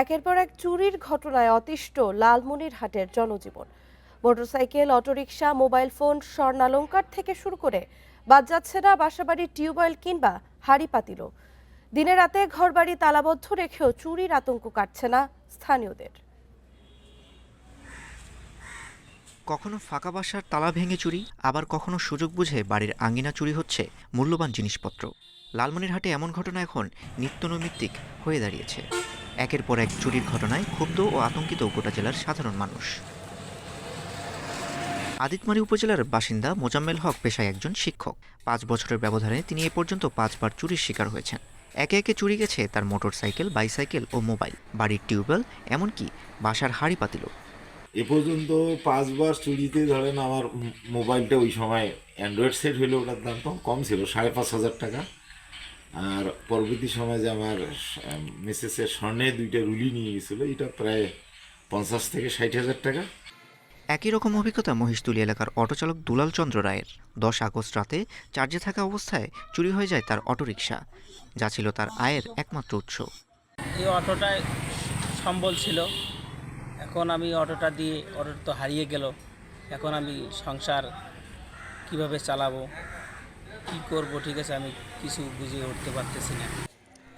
একের পর এক চুরির ঘটনায় অতিষ্ঠ লালমনিরহাটের জনজীবন। মোটরসাইকেল, অটোরিকশা, মোবাইল ফোন, স্বর্ণালংকার থেকে শুরু করে বাদ যাচ্ছে না বাসাবাড়ির টিউবওয়েল কিংবা হাড়ি পাতিলও। দিনে রাতে ঘরবাড়ি তালাবদ্ধ রেখেও চুরির আতঙ্ক কাটছে না স্থানীয়দের। কখনো ফাঁকা বাসার তালা ভেঙে চুরি, আবার কখনো সুযোগ বুঝে বাড়ির আঙিনা চুরি হচ্ছে মূল্যবান জিনিসপত্র। লালমনিরহাটে এমন ঘটনা এখন নিত্যনৈমিত্তিক হয়ে দাঁড়িয়েছে। একের পর এক চুরির ঘটনায় ক্ষুব্ধ ও আতঙ্কিত গোটা জেলার সাধারণ মানুষ। আদিতমারী উপজেলার বাসিন্দা মোজাম্মেল হক পেশায় একজন শিক্ষক। ৫ বছরের ব্যবধানে তিনি এ পর্যন্ত ৫ বার চুরির শিকার হয়েছেন। একে একে চুরি গেছে তার মোটরসাইকেল, বাইসাইকেল ও মোবাইল, বাড়ির টিউবওয়েল, এমনকি বাসার হাড়ি পাতিলও। এ পর্যন্ত 5 বার চুরিতে ধরেন আমার মোবাইলটা ওই সময় অ্যান্ড্রয়েড সেট হইলে ওটার দাম তো কম ছিল, 5,500 টাকা। আর পরবর্তী সময় যে আমার মিসেসের স্বর্ণে 2টা রুলি নিয়ে গেছিলো, এটা প্রায় 50 থেকে 60,000 টাকা। একই রকম অভিজ্ঞতা মহিষতুলী এলাকার অটোচালক দুলাল চন্দ্র রায়ের। 10 আগস্ট রাতে চার্জে থাকা অবস্থায় চুরি হয়ে যায় তার অটোরিকশা, যা ছিল তার আয়ের একমাত্র উৎস। এই অটোটায় সম্বল ছিল, এখন আমি অটোটা তো হারিয়ে গেল। এখন আমি সংসার কিভাবে চালাবো, কি করব, ঠিক আছে, আমি কিছু বুঝে উঠতে পারতেছি না।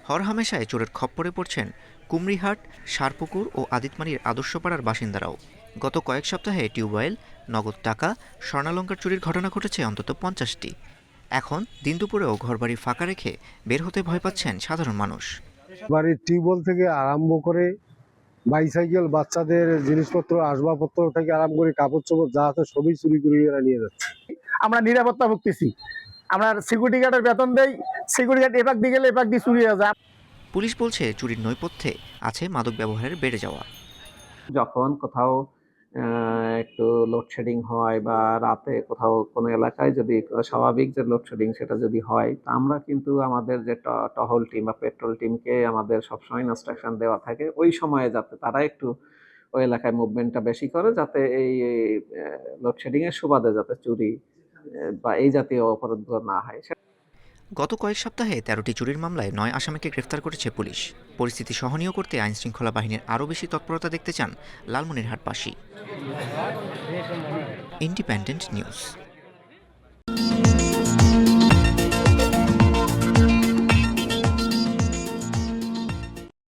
হরহামেশায় চোরের খপ্পরে পড়ছেন কুমড়িহাট, সারপুকুর ও আদিতমারীর আদর্শপাড়ার বাসিন্দারাও। গত কয়েক সপ্তাহে টিউবওয়েল, নগদ টাকা, স্বর্ণালংকার চুরির ঘটনা ঘটেছে অন্তত 50টি। এখন দিন দুপুরেও ঘরবাড়ি ফাঁকা রেখে বের হতে ভয় পাচ্ছেন সাধারণ মানুষ। বাড়ির টিউবওয়েল থেকে আরম্ভ করে বাইসাইকেল, বাচ্চাদের জিনিসপত্র, আসবাবপত্র থেকে আরম্ভ করে কাপড় চোপড় যা আছে সবই চুরি করে এরা নিয়ে যাচ্ছে। আমরা নিরাপত্তা ভুগতেছি, আমরা সিকিউরিটি গার্ডের বেতন দেই, সিকিউরিটি গার্ড এপাক দিয়ে গেলে এপাক দিয়ে চুরি হয়ে যায়। পুলিশ বলছে চুরির নৈপথ্যে আছে মাদক ব্যবহারের বেড়ে যাওয়া। যখন কোথাও একটু লোডশেডিং হয় বা রাতে কোথাও কোনো এলাকায় যদি স্বাভাবিক যে লোডশেডিং সেটা যদি হয়, তা আমরা কিন্তু আমাদের যে টহল টিম বা পেট্রোল টিমকে আমাদের সবসময় ইনস্ট্রাকশন দেওয়া থাকে ওই সময়ে যাতে তারা একটু ওই এলাকায় মুভমেন্টটা বেশি করে, যাতে এই লোডশেডিং এর সুবাদে যাতে চুরি বা এই জাতীয় অপরাধগুলো না হয়। গত কয়েক সপ্তাহে 13টি চুরির মামলায় 9 আসামিকে গ্রেফতার করেছে পুলিশ। পরিস্থিতি সহনীয় করতে আইনশৃঙ্খলা বাহিনীর আরও বেশি তৎপরতা দেখতে চান লালমনিরহাটবাসী। Independent news.